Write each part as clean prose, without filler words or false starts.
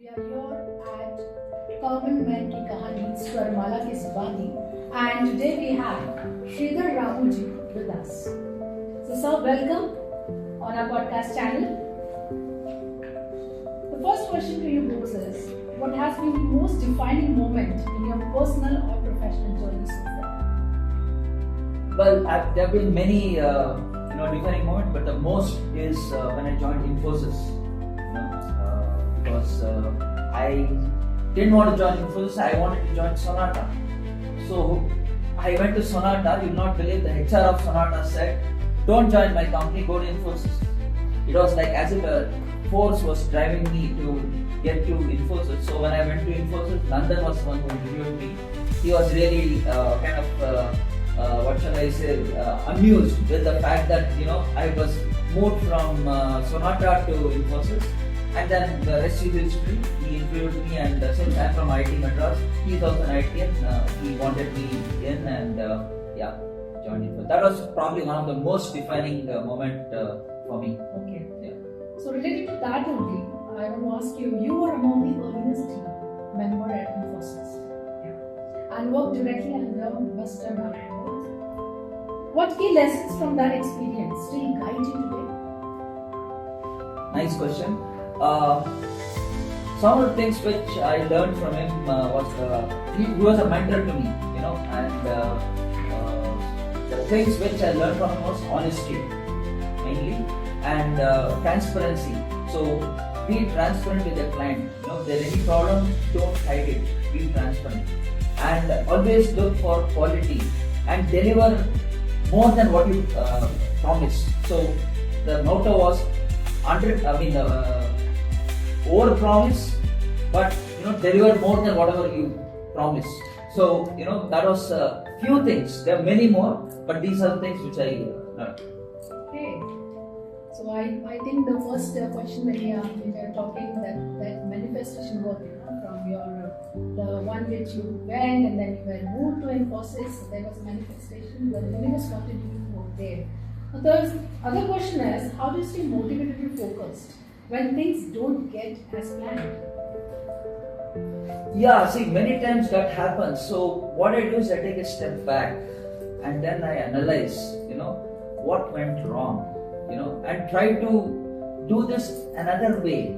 We are here at Common Men की कहानी Swaramala की ज़ुबानी, and today we have Sridhar Ramu ji with us. So sir, welcome on our podcast channel. The first question to you both is, what has been the most defining moment in your personal or professional journey so far? Well, there have been many defining moments, but the most is when I joined Infosys. Because I didn't want to join Infosys, I wanted to join Sonata. So I went to Sonata. You'll not believe, the HR of Sonata said, "Don't join my company, go to Infosys." It was like as if a force was driving me to get to Infosys. So when I went to Infosys, Nandan was the one who interviewed me. He was really amused with the fact that I was moved from Sonata to Infosys, and then the rest is history. He interviewed me, and since I'm from IIT Madras, he's also an IITian. He wanted me in, and joined Infosys. That was probably one of the most defining moment for me. Okay. Yeah. So related to that only, I want to ask you. You were among the earliest team member at Infosys, and worked directly under Mr. Narayana Murthy. What key lessons from that experience still guide you today? Nice question. Some of the things which I learned from him was he was a mentor to me, and the things which I learned from him was honesty, mainly, and transparency. So be transparent with the client. If there is any problem, don't hide it. Be transparent, and always look for quality and deliver more than what you promised. So the motto was over promise, but deliver more than whatever you promised. So that was a few things. There are many more, but these are the things which I learned. Okay. So I think the first question when we are talking that manifestation work, from the one which you went and then you were moved to Infosys, there was a manifestation. The universe wanted you to work there. The other question is, how do you stay motivated and focused when things don't get as planned? Yeah, see, many times that happens. So what I do is I take a step back and then I analyze, what went wrong, and try to do this another way,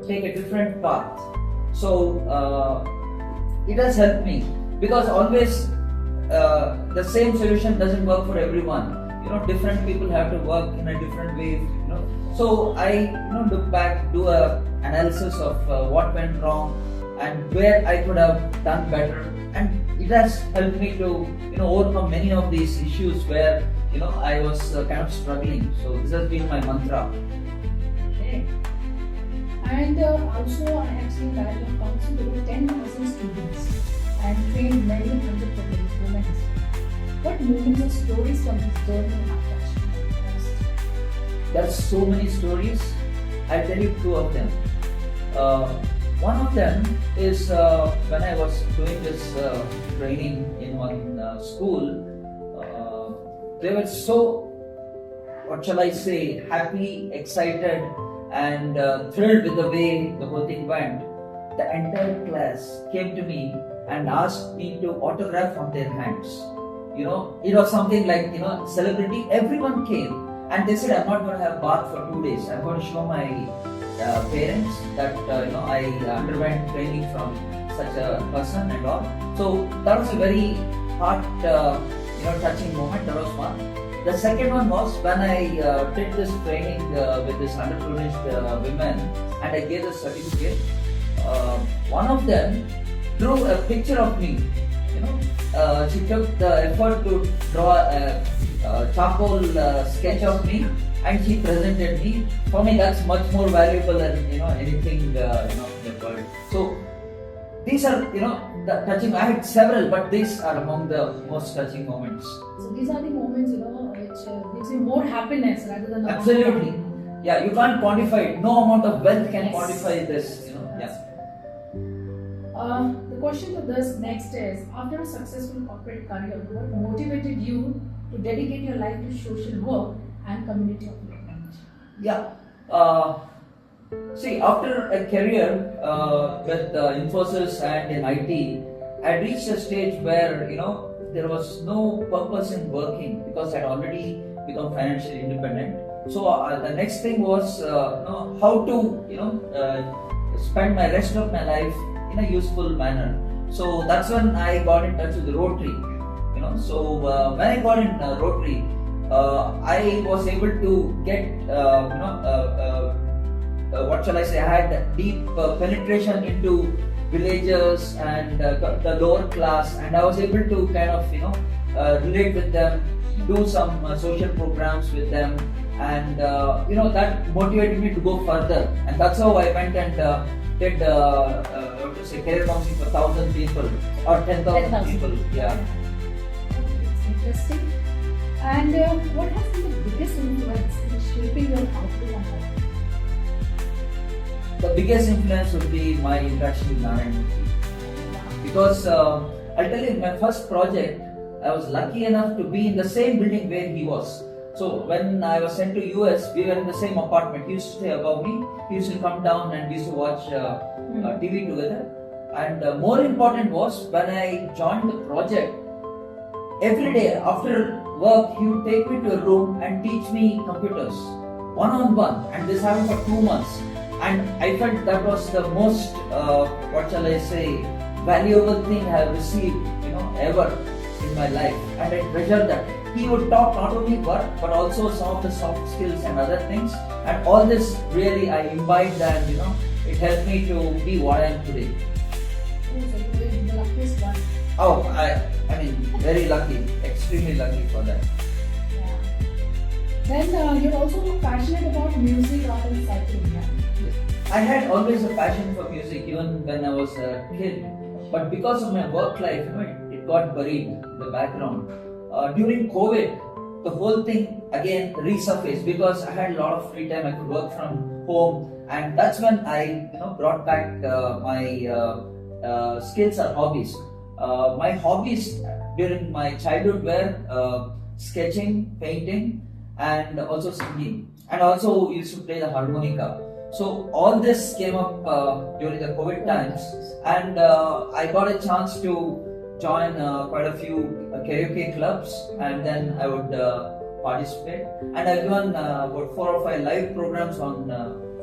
take a different path. So it has helped me, because always the same solution doesn't work for everyone. Different people have to work in a different way. So I look back, do a analysis of what went wrong and where I could have done better, and it has helped me to overcome many of these issues where I was kind of struggling. So this has been my mantra. Okay. And also I have seen that you have counseled over 10,000 students and trained many hundreds of women. What moments or stories from this journey have touched you most? There are so many stories. I'll tell you two of them. One of them is when I was doing this training in one school. They were so, happy, excited, and thrilled with the way the whole thing went. The entire class came to me and asked me to autograph on their hands. It was something like, celebrity. Everyone came and they said, "I'm not going to have bath for 2 days. I'm going to show my parents that I underwent training from such a person and all." So that was a very heart touching moment. That was one. The second one was when I did this training with this underprivileged women, and I gave the certificate. One of them drew a picture of me. She took the effort to draw a charcoal sketch of me, and she presented me. For me, that's much more valuable than anything in the world. So these are the touching. I had several, but these are among the most touching moments. So these are the moments which gives you more happiness rather than absolutely. Yeah, you can't quantify it. No amount of wealth can quantify this. The question to this next is, after a successful corporate career, what motivated you to dedicate your life to social work and community upliftment? Yeah. See, after a career with Infosys and in IT, I reached a stage where there was no purpose in working because I had already become financially independent. So the next thing was how to spend my rest of my life in a useful manner. So that's when I got in touch with the Rotary. So when I got in Rotary, I was able to get what shall I say? I had deep penetration into villages and the lower class, and I was able to kind of relate with them, do some social programs with them, and that motivated me to go further. And that's how I went and did what to say, career counseling for 1,000 people or 10,000 people. Yeah. It's interesting. And what has been the biggest influence in shaping your outlook on life? The biggest influence would be my interaction with Narayana Murthy. Because I'll tell you, in my first project, I was lucky enough to be in the same building where he was. So when I was sent to US, we were in the same apartment. He used to stay above me. He used to come down and we used to watch TV together. And more important was when I joined the project, every day after work, he would take me to a room and teach me computers, one-on-one. And this happened for 2 months. And I felt that was the most, what shall I say, valuable thing I have received, ever in my life. And I treasure that. He would talk not only work, but also some of the soft skills and other things. And all this really I imbibed, and it helped me to be what I am today. So you were the luckiest one. Oh, I mean, very lucky, extremely lucky for that. Yeah. Then you're also passionate about music rather than cycling, yeah? I had always a passion for music even when I was a kid, but because of my work life, it got buried in the background. During COVID, the whole thing again resurfaced because I had a lot of free time. I could work from home, and that's when I brought back my skills or hobbies. My hobbies during my childhood were sketching, painting, and also singing, and also used to play the harmonica. So all this came up during the COVID times, and I got a chance to join quite a few karaoke clubs, and then I would participate. And I've given about 4 or 5 live programs on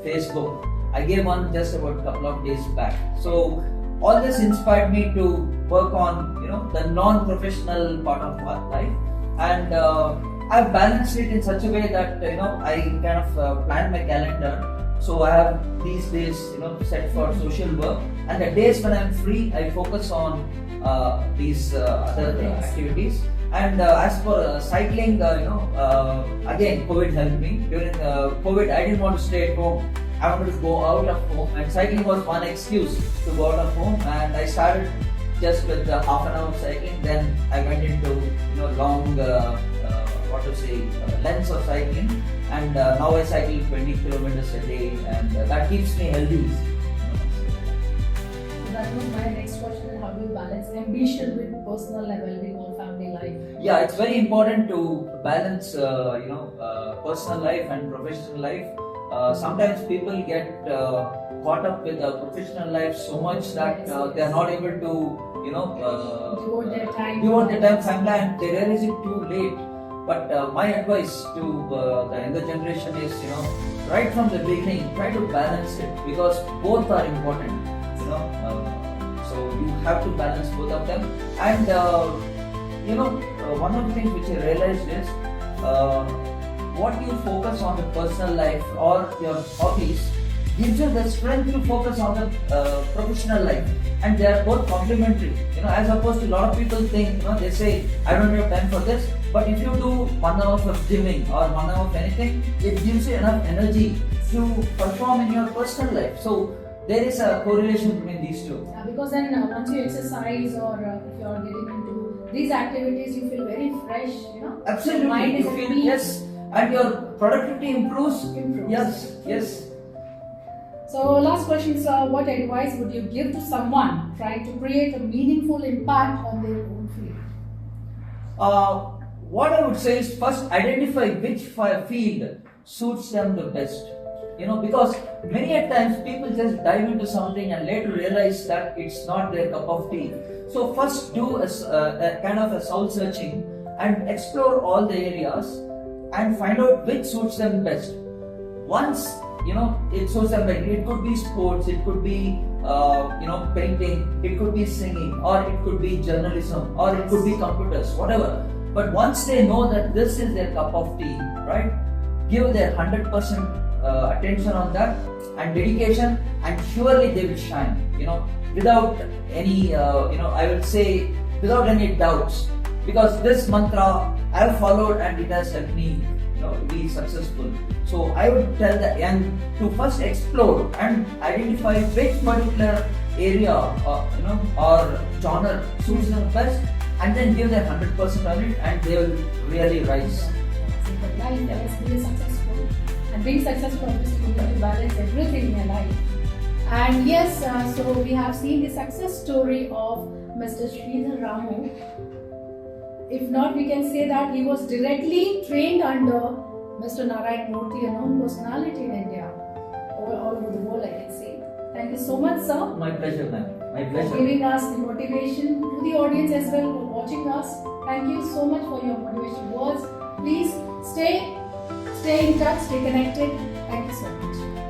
Facebook. I gave one just about a couple of days back. So all this inspired me to work on the non-professional part of my life, and I've balanced it in such a way that I kind of plan my calendar. So I have these days set for social work, and the days when I'm free, I focus on these other activities. And as for cycling, again COVID helped me. During COVID, I didn't want to stay at home. I wanted to go out of home, and cycling was one excuse to go out of home. And I started just with half an hour of cycling. Then I went into long lengths of cycling, and now I cycle 20 kilometers a day, and that keeps me healthy. That was my next question: how do you balance ambition with personal well-being or family life? Yeah, it's very important to balance, personal life and professional life. Sometimes people get caught up with the professional life so much that they are not able to, devote their time. Sometimes they realize it too late. But my advice to the younger generation is, right from the beginning, try to balance it, because both are important. So you have to balance both of them. And one of the things which I realized is what you focus on the personal life or your hobbies gives you the strength to focus on the professional life, and they are both complementary. As opposed to a lot of people think, they say, I don't have time for this. But if you do 1 hour of gymming or 1 hour of anything, it gives you enough energy to perform in your personal life. So there is a correlation between these two. Yeah, because then once you exercise or if you are getting into these activities, you feel very fresh. Absolutely, mind is you feel happy. yes, and your productivity improves. Yes. So last question is, what advice would you give to someone trying to create a meaningful impact on their own field? What I would say is, first identify which field suits them the best. because many a times people just dive into something and later realize that it's not their cup of tea. So first do a kind of a soul searching and explore all the areas and find out which suits them best. Once it suits them better, it could be sports, it could be painting, it could be singing, or it could be journalism, or it could be computers, whatever. But once they know that this is their cup of tea, right, give their 100% attention on that and dedication, and surely they will shine, without any, I will say, without any doubts. Because this mantra I have followed and it has helped me, be successful. So I would tell the young to first explore and identify which particular area, or genre suits them best, and then give their 100% on it, and they will really rise. Life is being successful, and being successful obviously you need to balance everything in your life. And yes, so we have seen the success story of Mr. Sridhar Ramu. If not, we can say that he was directly trained under Mr. Narayana Murthy, a known personality in India, all over the world, I can say. Thank you so much, sir. My pleasure, ma'am. My pleasure. For giving us the motivation, to the audience as well for watching us. Thank you so much for your motivation words. Please stay in touch, stay connected. Thank you so much.